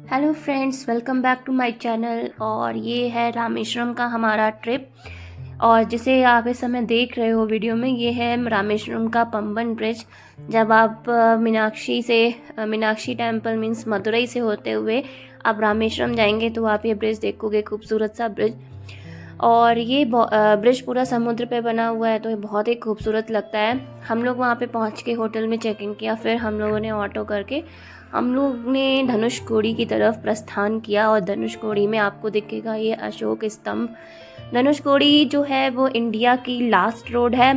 Hello friends, welcome back to my channel. और ये है रामेश्वरम का हमारा ट्रिप। और जिसे आप इस समय देख रहे हो वीडियो में, ये है रामेश्वरम का पंबन ब्रिज। जब आप मीनाक्षी टेम्पल मीन्स मदुरई से होते हुए आप रामेश्वरम जाएंगे तो आप ये ब्रिज देखोगे, खूबसूरत सा ब्रिज। और ये ब्रिज पूरा समुद्र पे बना हुआ है तो ये बहुत ही खूबसूरत लगता है। हम लोग वहाँ पे पहुँच के होटल में चेक इन किया, फिर हम लोगों ने ऑटो करके हम लोग ने धनुषकोडी की तरफ प्रस्थान किया। और धनुषकोडी में आपको दिखेगा ये अशोक स्तंभ। धनुषकोडी जो है वो इंडिया की लास्ट रोड है।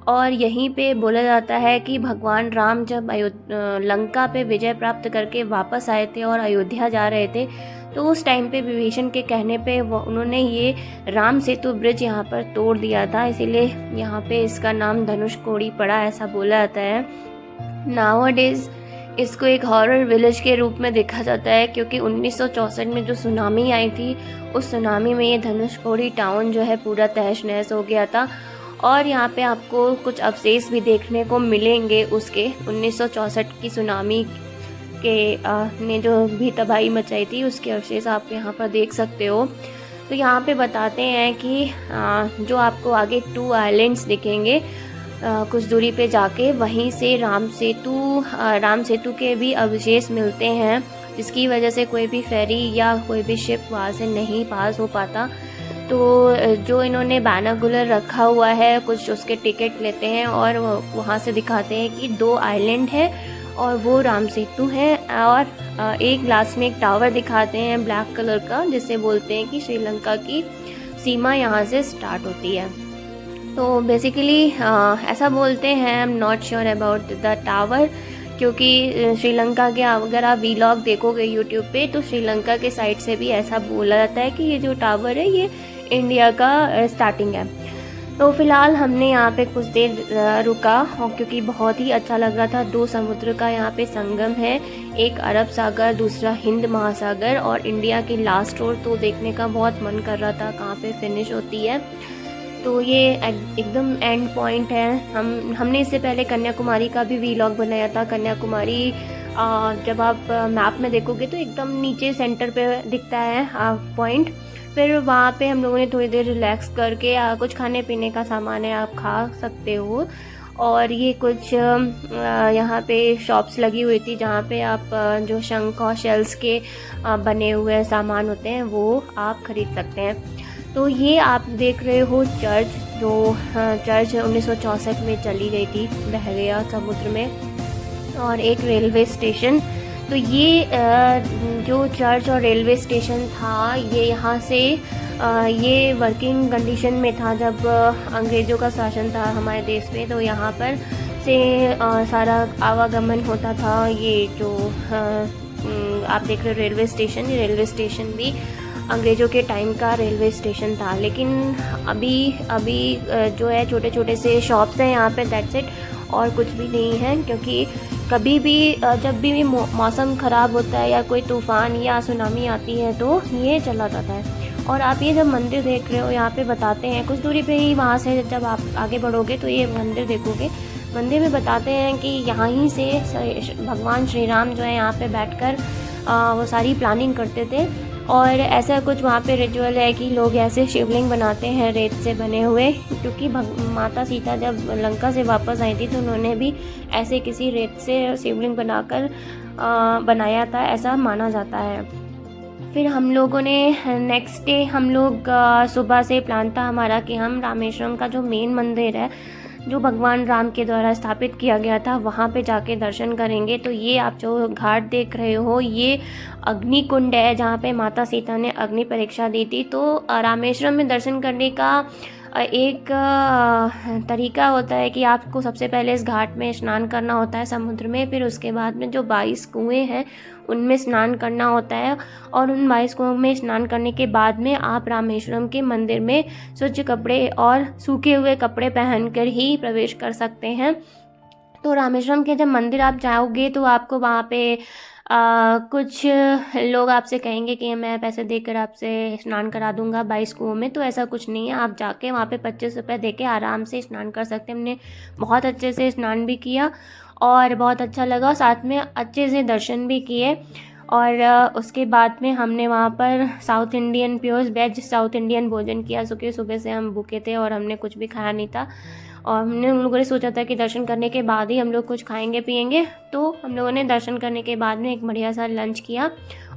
और यहीं पे बोला जाता है कि भगवान राम जब लंका पे विजय प्राप्त करके वापस आए थे और अयोध्या जा रहे थे, तो उस टाइम पे विभीषण के कहने पे उन्होंने ये राम सेतु ब्रिज यहाँ पर तोड़ दिया था, इसीलिए यहाँ पे इसका नाम धनुषकोडी पड़ा, ऐसा बोला जाता है। नाउअडेज इसको एक हॉरर विलेज के रूप में देखा जाता है, क्योंकि 1964 में जो सुनामी आई थी, उस सुनामी में ये धनुषकोडी टाउन जो है पूरा तहस नहस हो गया था। और यहाँ पे आपको कुछ अवशेष भी देखने को मिलेंगे उसके 1964 की सुनामी के ने जो भी तबाही मचाई थी, उसके अवशेष आप यहाँ पर देख सकते हो। तो यहाँ पे बताते हैं कि जो आपको आगे 2 आइलैंड्स दिखेंगे कुछ दूरी पे जाके, वहीं से राम सेतु के भी अवशेष मिलते हैं, जिसकी वजह से कोई भी फेरी या कोई भी शिप वहाँ से नहीं पास हो पाता। तो जो इन्होंने बैनाकुलर रखा हुआ है, कुछ उसके टिकट लेते हैं और वहाँ से दिखाते हैं कि 2 आइलैंड है और वो राम सेतु है। और एक लास्ट में एक टावर दिखाते हैं ब्लैक कलर का, जिसे बोलते हैं कि श्रीलंका की सीमा यहाँ से स्टार्ट होती है। तो बेसिकली ऐसा बोलते हैं, I am not sure about the tower, क्योंकि श्रीलंका के अगर आप वीलॉग देखोगे यूट्यूब पे, तो श्रीलंका के साइड से भी ऐसा बोला जाता है कि ये जो टावर है ये इंडिया का स्टार्टिंग है। तो फिलहाल हमने यहाँ पे कुछ देर रुका, और क्योंकि बहुत ही अच्छा लग रहा था। 2 समुद्र का यहाँ पे संगम है, एक अरब सागर, दूसरा हिंद महासागर, और इंडिया की लास्ट रोड तो देखने का बहुत मन कर रहा था कहाँ पे फिनिश होती है। तो ये एकदम एंड पॉइंट है। हमने इससे पहले कन्याकुमारी का भी वीलॉग बनाया था। कन्याकुमारी जब आप मैप में देखोगे तो एकदम नीचे सेंटर पे दिखता है पॉइंट। फिर वहाँ पे हम लोगों ने थोड़ी देर रिलैक्स करके कुछ खाने पीने का सामान है, आप खा सकते हो। और ये कुछ यहाँ पे शॉप्स लगी हुई थी, जहाँ पे आप जो शंख और शेल्स के बने हुए सामान होते हैं वो आप खरीद सकते हैं। तो ये आप देख रहे हो चर्च, जो चर्च 1964 में चली गई थी, बह गया समुद्र में। और एक रेलवे स्टेशन। तो ये जो चर्च और रेलवे स्टेशन था, ये यहाँ से ये वर्किंग कंडीशन में था जब अंग्रेज़ों का शासन था हमारे देश में। तो यहाँ पर से सारा आवागमन होता था। ये जो आप देख रहे हो रेलवे स्टेशन भी अंग्रेज़ों के टाइम का रेलवे स्टेशन था। लेकिन अभी जो है छोटे छोटे से शॉप्स हैं यहाँ पे, दैट्स इट, और कुछ भी नहीं है। क्योंकि कभी भी जब भी मौसम ख़राब होता है या कोई तूफ़ान या सुनामी आती है तो ये चला जाता है। और आप ये जब मंदिर देख रहे हो, यहाँ पे बताते हैं कुछ दूरी पे ही, वहाँ से जब आप आगे बढ़ोगे तो ये मंदिर देखोगे। मंदिर में बताते हैं कि यहाँ ही से भगवान श्री राम जो है यहाँ पे बैठकर वो सारी प्लानिंग करते थे। और ऐसा कुछ वहाँ पे रिचुअल है कि लोग ऐसे शिवलिंग बनाते हैं रेत से बने हुए, क्योंकि माता सीता जब लंका से वापस आई थी तो उन्होंने भी ऐसे किसी रेत से शिवलिंग बनाकर बनाया था, ऐसा माना जाता है। फिर हम लोगों ने नेक्स्ट डे हम लोग सुबह से प्लान था हमारा कि हम रामेश्वरम का जो मेन मंदिर है, जो भगवान राम के द्वारा स्थापित किया गया था, वहाँ पे जाके दर्शन करेंगे। तो ये आप जो घाट देख रहे हो, ये अग्नि कुंड है, जहाँ पे माता सीता ने अग्नि परीक्षा दी थी। तो रामेश्वरम में दर्शन करने का एक तरीका होता है कि आपको सबसे पहले इस घाट में स्नान करना होता है समुद्र में, फिर उसके बाद में जो 22 कुएँ हैं उनमें स्नान करना होता है। और उन 22 कुओं में स्नान करने के बाद में आप रामेश्वरम के मंदिर में स्वच्छ कपड़े और सूखे हुए कपड़े पहनकर ही प्रवेश कर सकते हैं। तो रामेश्वरम के जब मंदिर आप जाओगे तो आपको वहाँ पे कुछ लोग आपसे कहेंगे कि मैं पैसे देकर आपसे स्नान करा दूंगा 22 कुओं में। तो ऐसा कुछ नहीं है, आप जाके वहाँ पे 25 रुपये दे के आराम से स्नान कर सकते हैं। हमने बहुत अच्छे से स्नान भी किया और बहुत अच्छा लगा, साथ में अच्छे से दर्शन भी किए। और उसके बाद में हमने वहाँ पर south Indian pure veg south Indian भोजन किया, क्योंकि सुबह से हम भूखे थे और हमने कुछ भी खाया नहीं था। और हमने उन लोगों ने सोचा था कि दर्शन करने के बाद ही हम लोग कुछ खाएंगे पिएंगे, तो हम लोगों ने दर्शन करने के बाद में एक बढ़िया सा लंच किया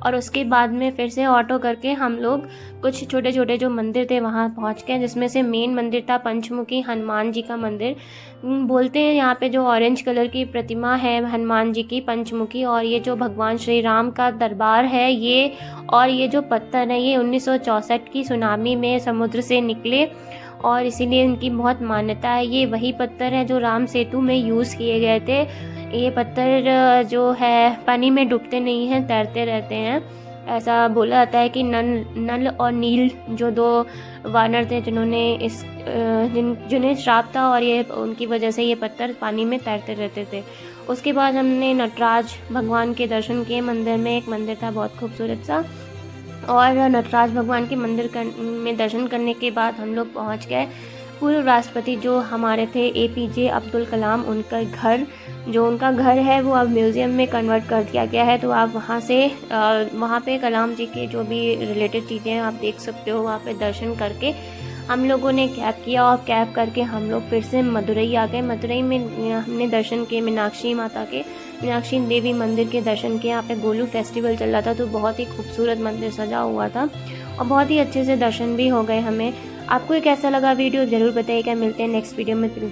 और उसके बाद में फिर से ऑटो करके हम लोग कुछ छोटे छोटे जो मंदिर थे वहाँ पहुँच गए, जिसमें से मेन मंदिर था पंचमुखी हनुमान जी का मंदिर। बोलते हैं यहाँ पे जो ऑरेंज कलर की प्रतिमा है हनुमान जी की पंचमुखी, और ये जो भगवान श्री राम का दरबार है ये, और ये जो पत्थर है ये 1964 की सुनामी में समुद्र से निकले और इसीलिए इनकी बहुत मान्यता है। ये वही पत्थर है जो राम सेतु में यूज़ किए गए थे। ये पत्थर जो है पानी में डूबते नहीं हैं, तैरते रहते हैं। ऐसा बोला जाता है कि नल और नील जो दो वानर थे जिन्होंने जिन्हें श्राप था, और ये उनकी वजह से ये पत्थर पानी में तैरते रहते थे। उसके बाद हमने नटराज भगवान के दर्शन किए। मंदिर में एक मंदिर था बहुत खूबसूरत सा, और नटराज भगवान के मंदिर में दर्शन करने के बाद हम लोग पहुँच गए पूर्व राष्ट्रपति जो हमारे थे APJ अब्दुल कलाम, उनका घर जो उनका घर है वो अब म्यूज़ियम में कन्वर्ट कर दिया गया है। तो आप वहाँ पे कलाम जी के जो भी रिलेटेड चीज़ें हैं आप देख सकते हो। वहाँ पे दर्शन करके हम लोगों ने कैब किया और कैब करके हम लोग फिर से मदुरई आ गए। मदुरई में हमने दर्शन किए मीनाक्षी देवी मंदिर के दर्शन किए। यहाँ पे गोलू फेस्टिवल चल रहा था तो बहुत ही खूबसूरत मंदिर सजा हुआ था और बहुत ही अच्छे से दर्शन भी हो गए हमें। आपको ये कैसा लगा वीडियो ज़रूर बताइएगा। मिलते हैं नेक्स्ट वीडियो में।